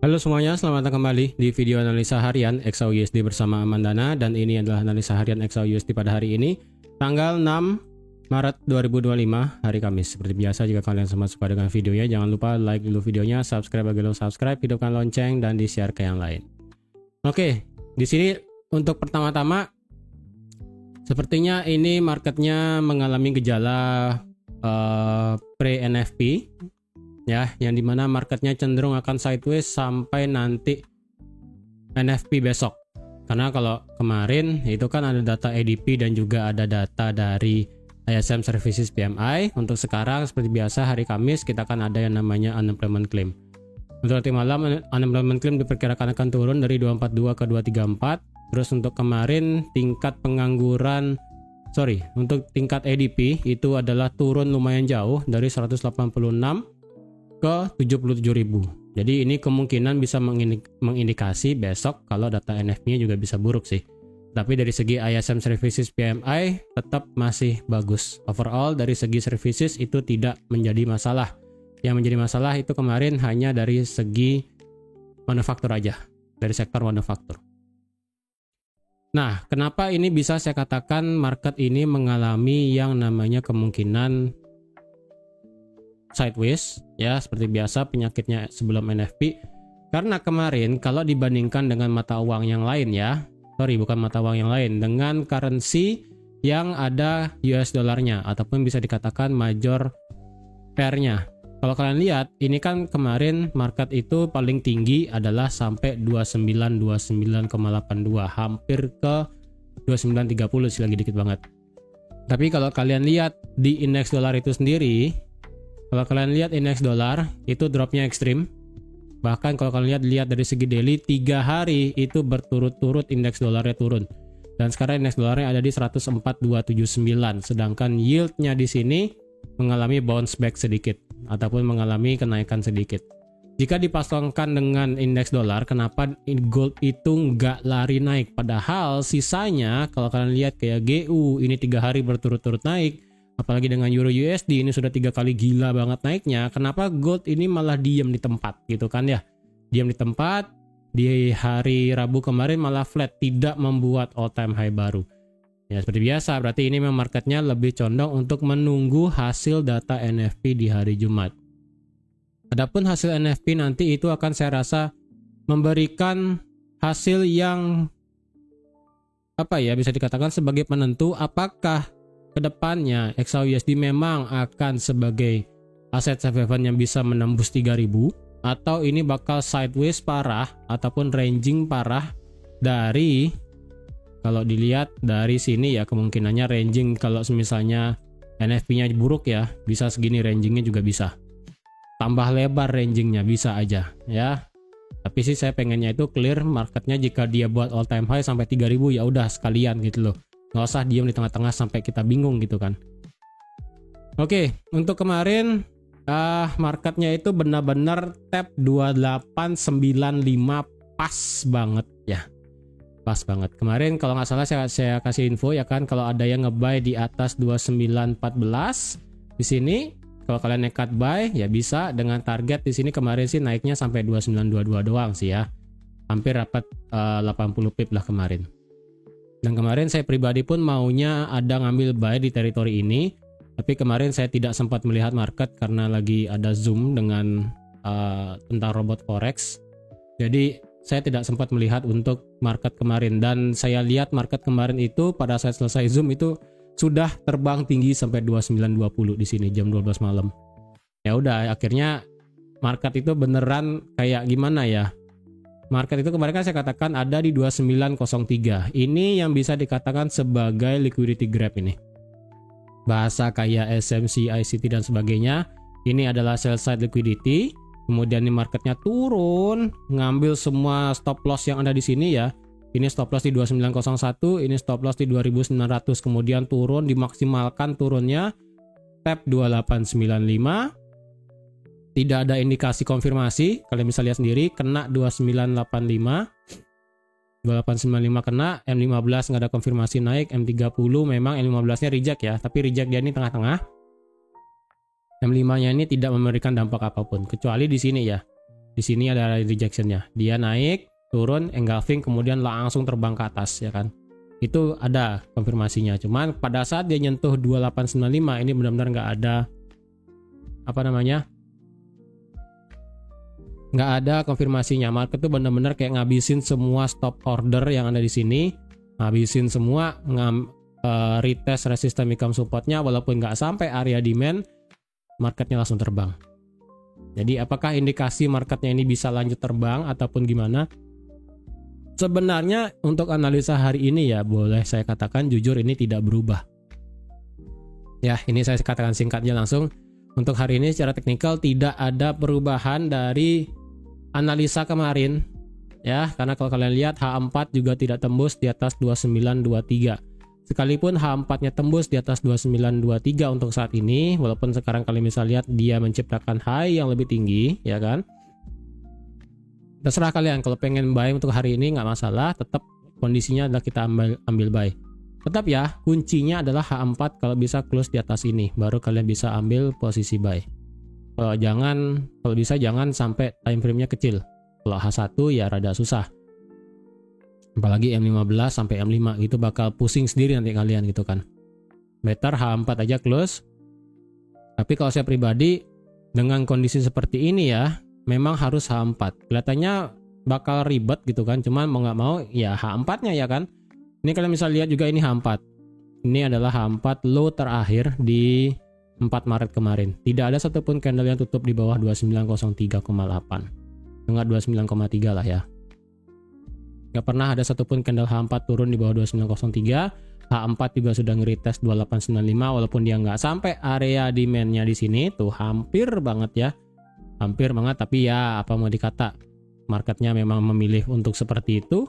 Halo semuanya, selamat datang kembali di video analisa harian XAUUSD bersama Amandana, dan ini adalah analisa harian XAUUSD pada hari ini tanggal 6 Maret 2025 hari Kamis. Seperti biasa, jika kalian sempat suka dengan videonya, jangan lupa like dulu videonya, subscribe bagi belum subscribe, hidupkan lonceng, dan di-share ke yang lain. Oke, di sini untuk pertama-tama sepertinya ini marketnya mengalami gejala pre-NFP ya, yang dimana marketnya cenderung akan sideways sampai nanti NFP besok. Karena kalau kemarin itu kan ada data ADP dan juga ada data dari ISM Services PMI. Untuk sekarang seperti biasa hari Kamis kita akan ada yang namanya unemployment claim. Untuk nanti malam unemployment claim diperkirakan akan turun dari 242 ke 234. Terus untuk kemarin untuk tingkat ADP itu adalah turun lumayan jauh dari 186 ke 77.000. Jadi ini kemungkinan bisa mengindikasi besok kalau data NFP-nya juga bisa buruk sih. Tapi dari segi ISM Services PMI tetap masih bagus. Overall dari segi services itu tidak menjadi masalah. Yang menjadi masalah itu kemarin hanya dari segi manufaktur aja, dari sektor manufaktur. Nah, kenapa ini bisa saya katakan market ini mengalami yang namanya kemungkinan sideways ya, seperti biasa penyakitnya sebelum NFP. Karena kemarin kalau dibandingkan dengan mata uang yang lain dengan currency yang ada US dollarnya ataupun bisa dikatakan major pair-nya. Kalau kalian lihat ini kan kemarin market itu paling tinggi adalah sampai 29.82, hampir ke 29.30 sih, lagi dikit banget. Tapi kalau kalian lihat di indeks dolar itu sendiri, kalau kalian lihat indeks dolar itu dropnya ekstrim. Bahkan kalau kalian lihat dari segi daily 3 hari itu berturut-turut indeks dolarnya turun. Dan sekarang indeks dolarnya ada di 104.279, sedangkan yieldnya di sini mengalami bounce back sedikit ataupun mengalami kenaikan sedikit. Jika dipasangkan dengan indeks dolar, kenapa gold itu nggak lari naik? Padahal sisanya kalau kalian lihat kayak GU ini 3 hari berturut-turut naik. Apalagi dengan Euro USD ini sudah 3 kali gila banget naiknya. Kenapa gold ini malah diam di tempat gitu kan ya? Diam di tempat. Di hari Rabu kemarin malah flat, tidak membuat all time high baru. Ya seperti biasa, berarti ini memang marketnya lebih condong untuk menunggu hasil data NFP di hari Jumat. Adapun hasil NFP nanti itu akan saya rasa memberikan hasil yang bisa dikatakan sebagai penentu apakah kedepannya XAUUSD memang akan sebagai aset safe haven yang bisa menembus 3.000 atau ini bakal sideways parah ataupun ranging parah. Dari kalau dilihat dari sini ya, kemungkinannya ranging kalau misalnya NFP-nya buruk ya bisa segini, rangingnya juga bisa tambah lebar, rangingnya bisa aja ya. Tapi sih saya pengennya itu clear marketnya, jika dia buat all time high sampai 3.000 ya udah sekalian gitu loh. Nggak usah diem di tengah-tengah sampai kita bingung gitu kan. Oke, untuk kemarin marketnya itu benar-benar tap 2895, pas banget ya. Pas banget. Kemarin kalau nggak salah saya kasih info ya kan, kalau ada yang nge-buy di atas 2914 di sini, kalau kalian nekat buy ya bisa dengan target di sini. Kemarin sih naiknya sampai 2922 doang sih ya. Hampir dapat 80 pip lah kemarin. Dan kemarin saya pribadi pun maunya ada ngambil buy di teritori ini, tapi kemarin saya tidak sempat melihat market karena lagi ada Zoom dengan tentang robot forex. Jadi saya tidak sempat melihat untuk market kemarin, dan saya lihat market kemarin itu pada saat selesai Zoom itu sudah terbang tinggi sampai 2920 di sini jam 12 malam. Ya udah, akhirnya market itu beneran kayak gimana ya? Market itu kemarin kan saya katakan ada di 2903. Ini yang bisa dikatakan sebagai liquidity grab ini. Bahasa kayak SMC, ICT dan sebagainya. Ini adalah sell side liquidity. Kemudian ini marketnya turun, ngambil semua stop loss yang ada di sini ya. Ini stop loss di 2901, ini stop loss di 2900. Kemudian turun, dimaksimalkan turunnya. Tap 2895. Tidak ada indikasi konfirmasi, kalian bisa lihat sendiri, kena 2985. 2895 kena, M15 nggak ada konfirmasi naik, M30 memang M15 nya reject ya, tapi reject dia ini tengah-tengah. M5 nya ini tidak memberikan dampak apapun, kecuali di sini ya. Di sini ada rejection-nya. Dia naik, turun, engulfing, kemudian langsung terbang ke atas, ya kan. Itu ada konfirmasinya. Cuman pada saat dia nyentuh 2895 ini benar-benar nggak ada nggak ada konfirmasinya. Market tuh benar-benar kayak ngabisin semua stop order yang ada di sini, ngabisin semua, retest resistance income supportnya, walaupun nggak sampai area demand, marketnya langsung terbang. Jadi apakah indikasi marketnya ini bisa lanjut terbang ataupun gimana? Sebenarnya untuk analisa hari ini ya boleh saya katakan jujur ini tidak berubah. Ya, ini saya katakan singkatnya langsung. Untuk hari ini secara teknikal tidak ada perubahan dari analisa kemarin. Ya, karena kalau kalian lihat H4 juga tidak tembus di atas 2923. Sekalipun H4-nya tembus di atas 2923 untuk saat ini, walaupun sekarang kalian bisa lihat dia menciptakan high yang lebih tinggi, ya kan? Terserah kalian, kalau pengen buy untuk hari ini nggak masalah, tetap kondisinya adalah kita ambil buy. Tetap ya, kuncinya adalah H4 kalau bisa close di atas ini, baru kalian bisa ambil posisi buy. Kalau bisa jangan sampai time frame-nya kecil. Kalau H1 ya rada susah. Apalagi M15 sampai M5 itu bakal pusing sendiri nanti kalian gitu kan. Better H4 aja close. Tapi kalau saya pribadi dengan kondisi seperti ini ya, memang harus H4. Kelihatannya bakal ribet gitu kan, cuman mau nggak mau ya H4-nya ya kan. Ini kalian bisa lihat juga ini H4. Ini adalah H4 low terakhir di 4 Maret kemarin. Tidak ada satupun candle yang tutup di bawah 2903,8. Enggak 29,3 lah ya. Nggak pernah ada satupun candle H4 turun di bawah 2903. H4 juga sudah nge-retest 2895 walaupun dia nggak sampai area demand-nya di sini tuh hampir banget ya. Hampir banget, tapi ya apa mau dikata, marketnya memang memilih untuk seperti itu.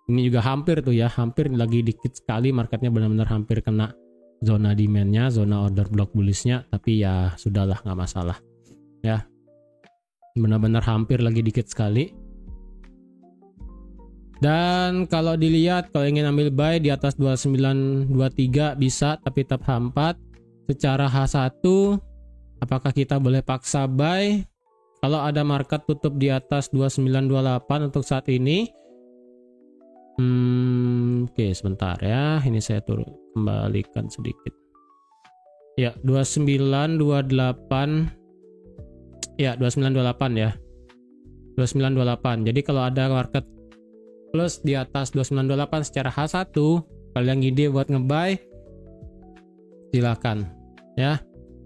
Ini juga hampir tuh ya, hampir lagi dikit sekali marketnya benar-benar hampir kena zona demand-nya, zona order block bullish-nya, tapi ya sudahlah nggak masalah. Ya. Benar-benar hampir lagi dikit sekali. Dan kalau dilihat kalau ingin ambil buy di atas 2923 bisa, tapi tetap H4. Secara H1 apakah kita boleh paksa buy? Kalau ada market tutup di atas 2928 untuk saat ini. Oke, sebentar ya. Ini saya kembalikan sedikit. Ya, 2928. Ya, 2928 ya. 2928. Jadi kalau ada market plus di atas 2928 secara H1, kalian ngide buat ngebuy, silakan ya.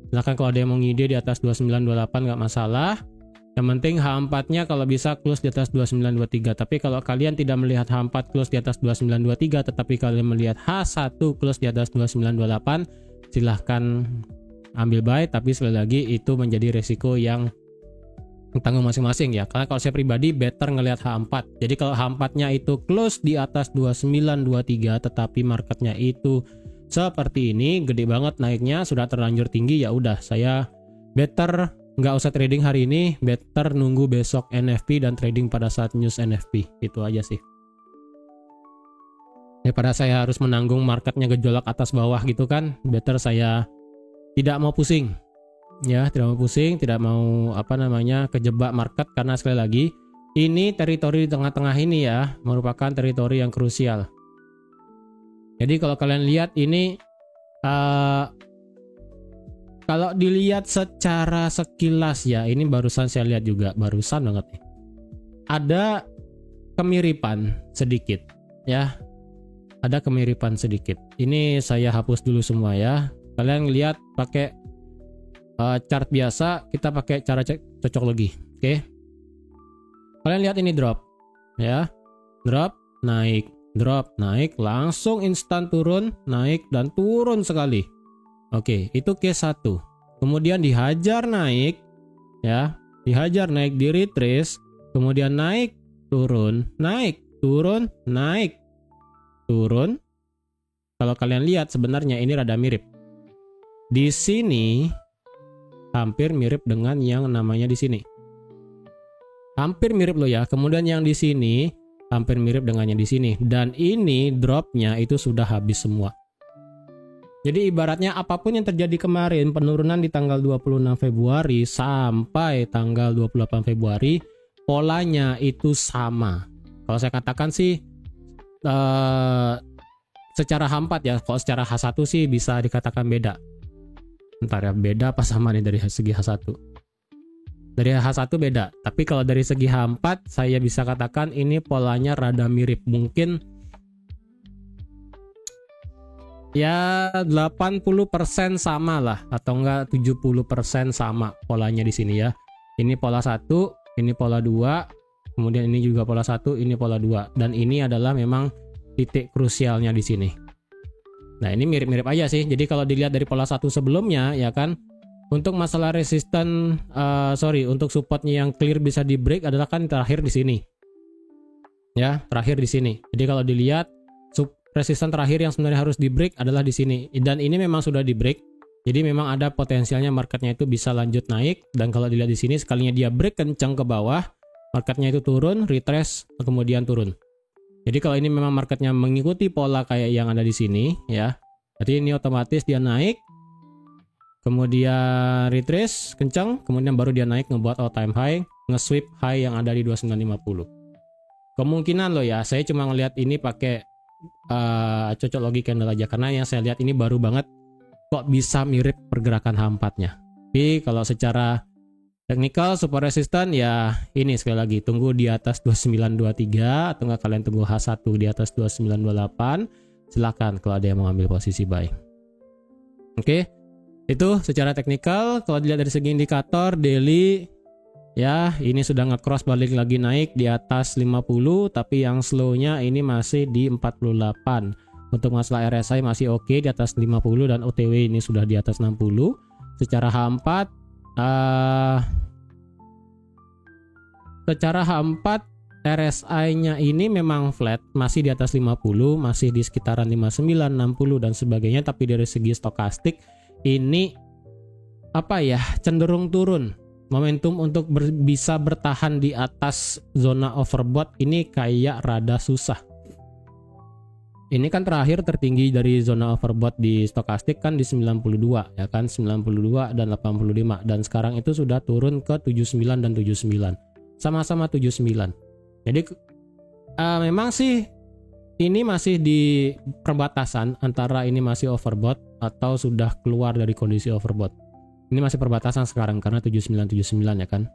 Silakan kalau ada yang mau ngide di atas 2928 nggak masalah. Yang penting H4-nya kalau bisa close di atas 2923. Tapi kalau kalian tidak melihat H4 close di atas 2923 tetapi kalian melihat H1 close di atas 2928, silahkan ambil buy, tapi sekali lagi itu menjadi resiko yang tanggung masing-masing ya. Karena kalau saya pribadi better ngelihat H4. Jadi kalau H4-nya itu close di atas 2923 tetapi marketnya itu seperti ini, gede banget naiknya, sudah terlanjur tinggi, ya udah saya better nggak usah trading hari ini, better nunggu besok NFP dan trading pada saat news NFP. Itu aja sih. Daripada saya harus menanggung marketnya gejolak atas bawah gitu kan, better saya tidak mau pusing. Ya, tidak mau pusing, tidak mau kejebak market, karena sekali lagi ini teritori di tengah-tengah ini ya merupakan teritori yang krusial. Jadi kalau kalian lihat ini kalau dilihat secara sekilas ya, ini barusan saya lihat juga, barusan banget nih. Ada kemiripan sedikit ya. Ada kemiripan sedikit. Ini saya hapus dulu semua ya. Kalian lihat pakai chart biasa, kita pakai cara cocok logi. Oke. Kalian lihat ini drop ya. Drop, naik, langsung instan turun, naik dan turun sekali. Oke, itu case 1. Kemudian dihajar naik ya, dihajar naik di retrace, kemudian naik, turun, naik, turun, naik, turun. Kalau kalian lihat sebenarnya ini rada mirip. Di sini hampir mirip dengan yang namanya di sini. Hampir mirip loh ya. Kemudian yang di sini hampir mirip dengan yang di sini. Dan ini dropnya itu sudah habis semua. Jadi ibaratnya apapun yang terjadi kemarin, penurunan di tanggal 26 Februari sampai tanggal 28 Februari, polanya itu sama. Kalau saya katakan sih secara H4 ya, kalau secara H1 sih bisa dikatakan beda. Bentar ya, beda apa sama nih dari segi H1? Dari H1 beda, tapi kalau dari segi H4 saya bisa katakan ini polanya rada mirip. Mungkin ya 80% sama lah, atau enggak 70% sama polanya di sini ya. Ini pola 1, ini pola 2, kemudian ini juga pola 1, ini pola 2, dan ini adalah memang titik krusialnya di sini. Nah, ini mirip-mirip aja sih. Jadi kalau dilihat dari pola 1 sebelumnya ya kan, untuk masalah resisten untuk supportnya yang clear bisa di break adalah kan terakhir di sini. Ya, terakhir di sini. Jadi kalau dilihat resisten terakhir yang sebenarnya harus di break adalah di sini, dan ini memang sudah di break. Jadi memang ada potensialnya marketnya itu bisa lanjut naik, dan kalau dilihat di sini sekalinya dia break kencang ke bawah, marketnya itu turun, retrace, kemudian turun. Jadi kalau ini memang marketnya mengikuti pola kayak yang ada di sini ya, jadi ini otomatis dia naik, kemudian retrace kencang, kemudian baru dia naik ngebuat all time high, nge-sweep high yang ada di 2950. Kemungkinan loh ya, saya cuma ngelihat ini pakai cocok logi candle aja, karena yang saya lihat ini baru banget kok bisa mirip pergerakan H4-nya. Tapi kalau secara technical support resistance ya ini sekali lagi tunggu di atas 2923, atau enggak kalian tunggu H1 di atas 2928. Silakan kalau ada yang mau ambil posisi buy. Oke. Itu secara technical. Kalau dilihat dari segi indikator daily ya, ini sudah nge-cross balik lagi naik di atas 50, tapi yang slow-nya ini masih di 48. Untuk masalah RSI masih oke di atas 50, dan OTW ini sudah di atas 60. Secara H4 RSI-nya ini memang flat, masih di atas 50, masih di sekitaran 59, 60 dan sebagainya, tapi dari segi stokastik ini cenderung turun. Momentum untuk bisa bertahan di atas zona overbought ini kayak rada susah. Ini kan terakhir tertinggi dari zona overbought di stokastik kan di 92 ya kan, 92 dan 85, dan sekarang itu sudah turun ke 79 dan 79. Sama-sama 79. Jadi memang sih ini masih di perbatasan antara ini masih overbought atau sudah keluar dari kondisi overbought. Ini masih perbatasan sekarang karena 79 ya kan.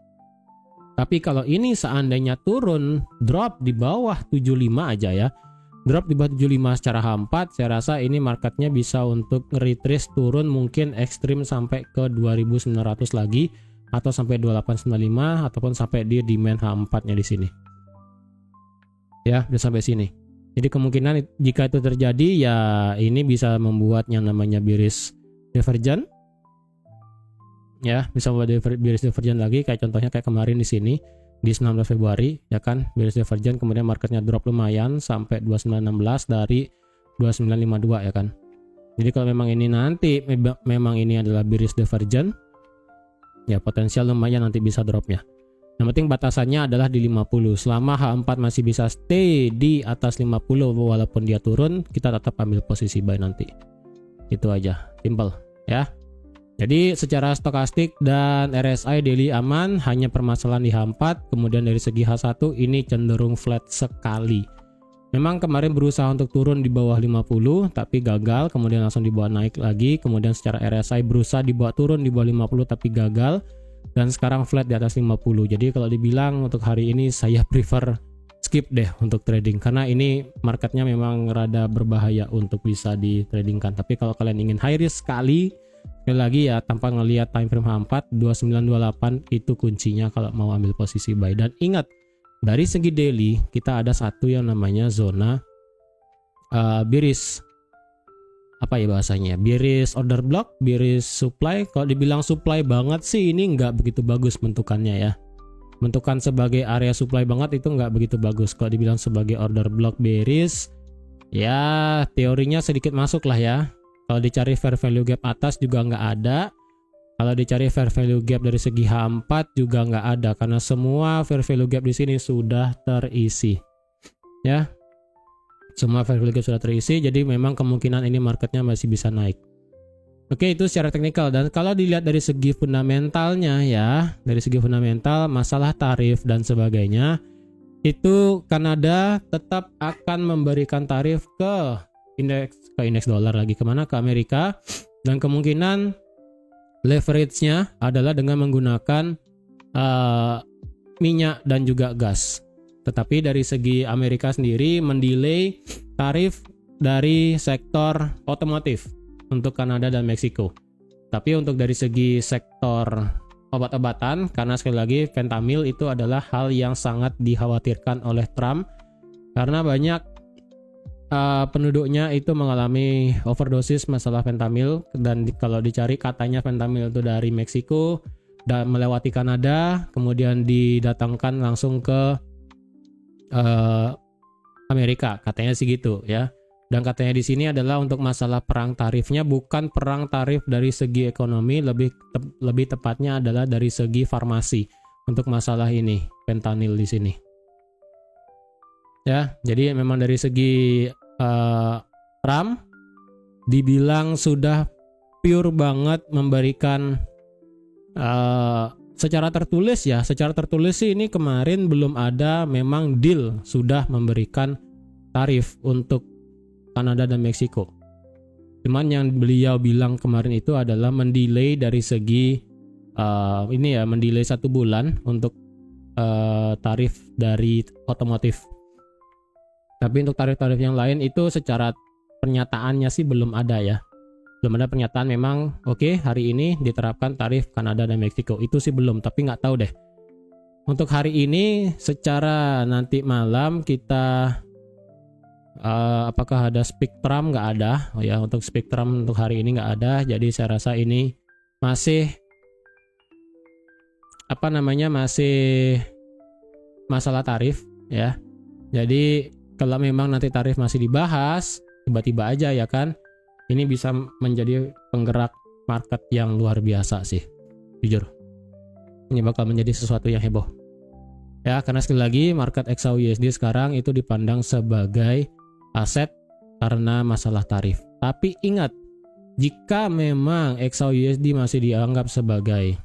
Tapi kalau ini seandainya turun, drop di bawah 75 aja ya. Drop di bawah 75 secara H4, saya rasa ini marketnya bisa untuk retrace turun mungkin ekstrim sampai ke 2900 lagi, atau sampai 2895, ataupun sampai di demand H4-nya di sini. Ya, bisa sampai sini. Jadi kemungkinan jika itu terjadi ya ini bisa membuat yang namanya bearish divergence. Ya, bisa buat bearish divergence lagi, kayak contohnya kayak kemarin di sini di 19 Februari ya kan, bearish divergence, kemudian marketnya drop lumayan sampai 2916 dari 2952 ya kan. Jadi kalau memang ini nanti memang ini adalah bearish divergence ya, potensial lumayan nanti bisa dropnya. Yang penting batasannya adalah di 50. Selama H4 masih bisa stay di atas 50 walaupun dia turun, kita tetap ambil posisi buy nanti. Itu aja, simple ya. Jadi secara stokastik dan RSI daily aman, hanya permasalahan di H4. Kemudian dari segi H1 ini cenderung flat sekali. Memang kemarin berusaha untuk turun di bawah 50 tapi gagal, kemudian langsung dibawa naik lagi. Kemudian secara RSI berusaha dibawa turun di bawah 50 tapi gagal, dan sekarang flat di atas 50. Jadi kalau dibilang untuk hari ini saya prefer skip deh untuk trading, karena ini marketnya memang rada berbahaya untuk bisa di tradingkan. Tapi kalau kalian ingin high risk sekali lagi ya, tanpa ngelihat time frame H4, 2928 itu kuncinya kalau mau ambil posisi buy. Dan ingat, dari segi daily kita ada satu yang namanya zona bearish, apa ya bahasanya, bearish order block, bearish supply. Kalau dibilang supply banget sih ini nggak begitu bagus bentukannya ya. Bentukan sebagai area supply banget itu nggak begitu bagus. Kalau dibilang sebagai order block bearish ya teorinya sedikit masuk lah ya. Kalau dicari fair value gap atas juga nggak ada. Kalau dicari fair value gap dari segi H4 juga nggak ada, karena semua fair value gap di sini sudah terisi. Ya, semua fair value gap sudah terisi. Jadi memang kemungkinan ini marketnya masih bisa naik. Oke, itu secara teknikal. Dan kalau dilihat dari segi fundamentalnya ya, dari segi fundamental masalah tarif dan sebagainya, itu Kanada tetap akan memberikan tarif ke indeks dolar lagi, kemana? Ke Amerika. Dan kemungkinan leverage-nya adalah dengan menggunakan minyak dan juga gas. Tetapi dari segi Amerika sendiri mendelay tarif dari sektor otomotif untuk Kanada dan Meksiko. Tapi untuk dari segi sektor obat-obatan, karena sekali lagi fentanyl itu adalah hal yang sangat dikhawatirkan oleh Trump karena banyak penduduknya itu mengalami overdosis masalah fentanyl, dan kalau dicari katanya fentanyl itu dari Meksiko dan melewati Kanada kemudian didatangkan langsung ke Amerika, katanya sih gitu ya. Dan katanya di sini adalah untuk masalah perang tarifnya bukan perang tarif dari segi ekonomi, lebih tepatnya adalah dari segi farmasi untuk masalah ini fentanyl di sini. Ya, jadi memang dari segi Trump dibilang sudah pure banget memberikan secara tertulis ya. Secara tertulis sih ini kemarin belum ada memang deal sudah memberikan tarif untuk Kanada dan Meksiko. Cuman yang beliau bilang kemarin itu adalah mendelay dari segi mendelay 1 bulan untuk tarif dari otomotif. Tapi untuk tarif-tarif yang lain itu secara pernyataannya sih belum ada ya. Belum ada pernyataan memang oke, hari ini diterapkan tarif Kanada dan Meksiko. Itu sih belum, tapi nggak tahu deh. Untuk hari ini secara nanti malam kita apakah ada spektrum? Nggak ada. Oh ya, untuk spektrum untuk hari ini nggak ada. Jadi saya rasa ini masih masih masalah tarif ya. Jadi kalau memang nanti tarif masih dibahas, tiba-tiba aja ya kan, ini bisa menjadi penggerak market yang luar biasa sih, jujur. Ini bakal menjadi sesuatu yang heboh. Ya, karena sekali lagi market XAUUSD sekarang itu dipandang sebagai aset karena masalah tarif. Tapi ingat, jika memang XAUUSD masih dianggap sebagai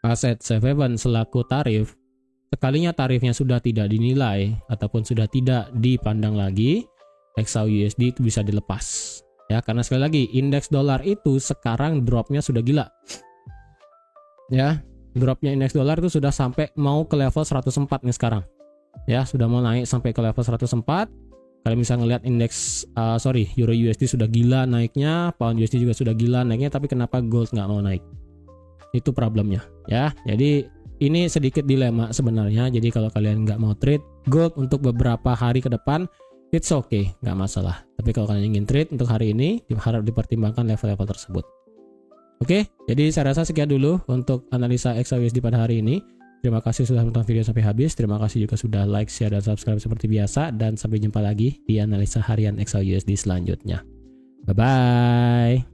aset safe haven selaku tarif, sekalinya tarifnya sudah tidak dinilai ataupun sudah tidak dipandang lagi, XAUUSD itu bisa dilepas. Ya, karena sekali lagi indeks dolar itu sekarang dropnya sudah gila. Ya, dropnya indeks dolar itu sudah sampai mau ke level 104 nih sekarang. Ya, sudah mau naik sampai ke level 104. Kalian bisa ngelihat indeks Euro USD sudah gila naiknya, Pound USD juga sudah gila naiknya, tapi kenapa gold nggak mau naik? Itu problemnya ya. Jadi ini sedikit dilema sebenarnya. Jadi kalau kalian nggak mau trade gold untuk beberapa hari ke depan, it's okay, nggak masalah. Tapi kalau kalian ingin trade untuk hari ini, harap dipertimbangkan level-level tersebut. Oke, jadi saya rasa sekian dulu untuk analisa XAUUSD pada hari ini. Terima kasih sudah menonton video sampai habis. Terima kasih juga sudah like, share, dan subscribe seperti biasa. Dan sampai jumpa lagi di analisa harian XAUUSD selanjutnya. Bye-bye.